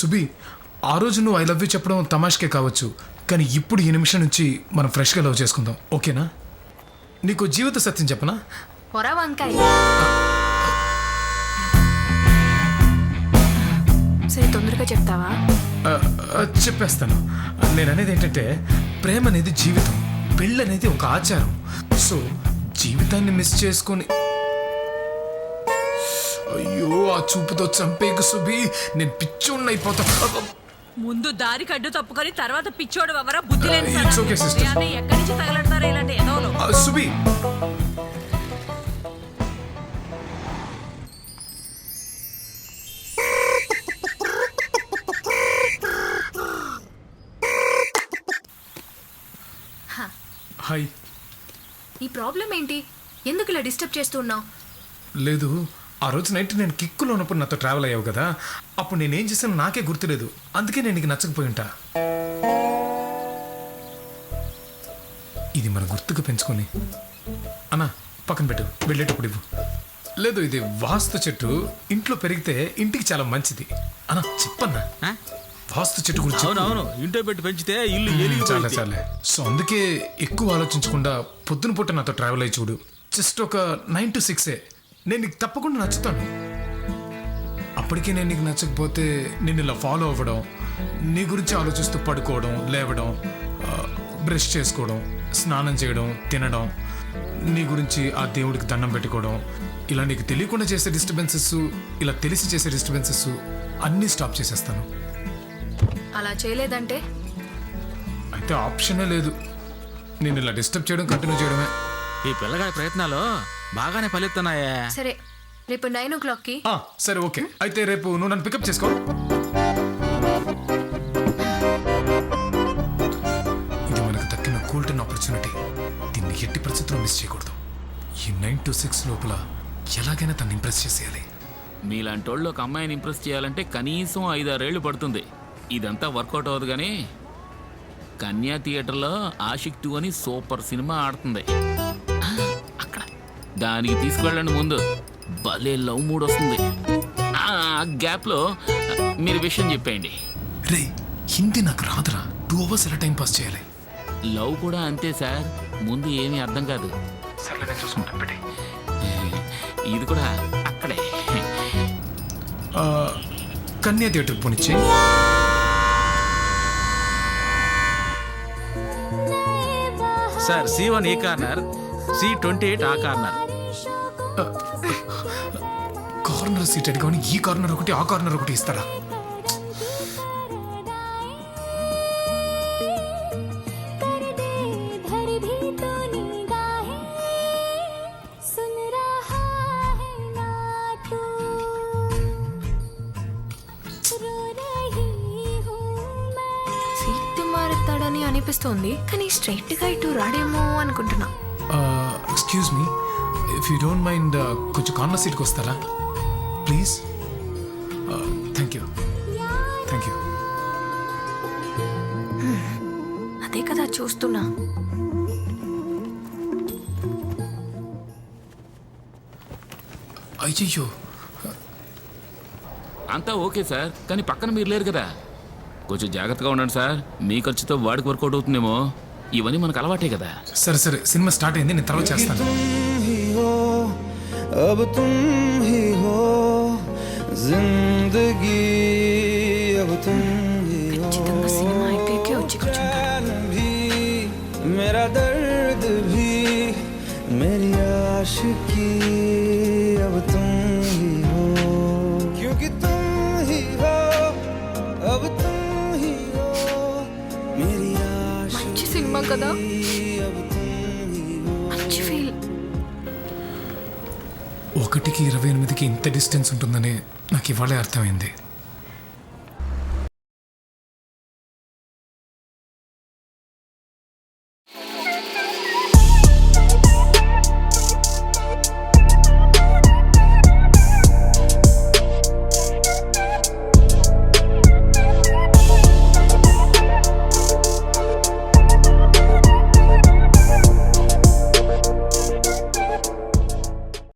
సుబి, ఆ రోజు నువ్వు ఐ లవ్ యూ చెప్పడం తమాష్కే కావచ్చు, కానీ ఇప్పుడు ఈ నిమిషం నుంచి మనం ఫ్రెష్గా లవ్ చేసుకుందాం, ఓకేనా? నీకు జీవిత సత్యం చెప్పనా? పొర వంకాయ. సరే తొందరగా చెప్తావా? చెప్పేస్తాను. నేను అనేది ఏంటంటే, ప్రేమ అనేది జీవితం, పెళ్ళి అనేది ఒక ఆచారం. సో జీవితాన్ని మిస్ చేసుకొని, అయ్యో ఆ చూపుతో చంపేకు సుబి, నేను పిచ్చోడిని అయిపోతా. ముందు దారి కడ్డు తప్పుకొని తర్వాత పిచ్చోడు ఎవరా బుద్ధి లేని It's okay, sister. ఎక్కడి నుంచి తగలడతారా ఇలాంటి ఎదవలు? సుబి, హాయ్. ఈ ప్రాబ్లం ఏంటి? ఎందుకు ఇలా డిస్టర్బ్ చేస్తున్నావు? లేదు, ఆ రోజు నైట్ నేను కిక్కులో ఉన్నప్పుడు నాతో ట్రావెల్ అయ్యావు కదా, అప్పుడు నేనేం చేశాను నాకే గుర్తులేదు, అందుకే నేను నీకు నచ్చకపోయి ఉంటా. ఇది మన గుర్తుకు పెంచుకొని అన్నా పక్కన పెట్టు, వెళ్ళేటప్పుడు ఇవ్వు. లేదు, ఇది వాస్తు చెట్టు, ఇంట్లో పెరిగితే ఇంటికి చాలా మంచిది అన్నా, చెప్పన్నా. వాస్తు చెట్టు గురించి అవునవును, ఇంట్లో పెట్టి పెంచితే ఇల్లు చాలా చాలే. సో అందుకే ఎక్కువ ఆలోచించకుండా పొద్దున పూట నాతో ట్రావెల్ అయ్యి చూడు. జస్ట్ ఒక 9 to 6 నేను నీకు తప్పకుండా నచ్చుతాను. అప్పటికే నేను నీకు నచ్చకపోతే నేను ఇలా ఫాలో అవ్వడం, నీ గురించి ఆలోచిస్తూ పడుకోవడం, లేవడం, బ్రష్ చేసుకోవడం, స్నానం చేయడం, తినడం, నీ గురించి ఆ దేవుడికి దండం పెట్టుకోవడం, ఇలా నీకు తెలియకుండా చేసే డిస్టర్బెన్సెస్, ఇలా తెలిసి చేసే డిస్టర్బెన్సెస్ అన్నీ స్టాప్ చేసేస్తాను. అలా చేయలేదంటే? అయితే ఆప్షనే లేదు, నేను ఇలా డిస్టర్బ్ చేయడం కంటిన్యూ చేయడమే. ఈ పిల్లగాడి ప్రయత్నాలు బాగానే ఫలిస్తున్నాయే. సరే రేపు 9 o'clockకి. సరే ఓకే, అయితే రేపు నువ్వు నన్ను పికప్ చేసుకో. ఇది మనకు దక్కిన గోల్డెన్ ఆపర్చునిటీ, దీన్ని ఎట్టి పరిస్థితుల్లో మిస్ చేయకూడదు. ఈ 9 to 6 లోపల ఎలాగైనా తను ఇంప్రెస్ చేసేయాలి. మీలాంటోళ్ళు ఒక అమ్మాయిని ఇంప్రెస్ చేయాలంటే కనీసం 5-6 ఏళ్ళు పడుతుంది. ఇదంతా వర్కౌట్ అవ్వదు. కానీ కన్యా థియేటర్లో ఆషిక్ 2 అని సూపర్ సినిమా ఆడుతుంది, అక్కడ దానికి తీసుకెళ్ళండి. ముందు భలే లవ్ మూడ్ వస్తుంది. ఆ గ్యాప్లో మీరు విషయం చెప్పేయండి. రే, హిందీ నాకు రాదురా, 2 hours ఎలా టైం పాస్ చేయాలి? లవ్ కూడా అంతే సార్, ముందు ఏమీ అర్థం కాదు. ఇది కూడా అక్కడే. కన్యా థియేటర్ పోనిచ్చే. సార్ C1 ఈ కార్నర్, C28 ఆ కార్నర్. కార్నర్ సీట్ అడిగాని ఈ కార్నర్ ఒకటి ఆ కార్నర్ ఒకటి ఇస్తారా? సీట్ మారుతాడని అనిపిస్తోంది, కానీ స్ట్రైట్ గా ఇటు రాడేమో అనుకుంటున్నా. Excuse me, if you don't mind కొంచెం కార్నర్ సీట్కి వస్తారా please? Thank you, thank you. అదే కదా చూస్తున్నా. అయ్యయ్యో, అంతా ఓకే సార్, కానీ పక్కన మీరు లేరు కదా, కొంచెం జాగ్రత్తగా ఉండండి సార్. మీ ఖర్చుతో వాడికి వర్కౌట్ అవుతుందేమో. ఇవన్నీ మనకు అలవాటే కదా. సరే సరే, సినిమా స్టార్ట్ అయింది, నేను తర్వాత చేస్తాను. अब तुम ही हो जिंदगी, अब तुम ही हो ఖచ్చితంగా సినిమా అయిపోయాకే వచ్చి కూర్చుంటాడు. भी मेरा दर्द भी मेरी आशिकी, अब तुम ही हो क्योंकि तुम ही हो, अब तुम ही हो मेरी మంచి సినిమా కదా, आशिकी, अब तुम ही हो. మంచి ఫీల్. 1కి 28కి ఇంత డిస్టెన్స్ ఉంటుందని నాకు ఇవాళే అర్థమైంది.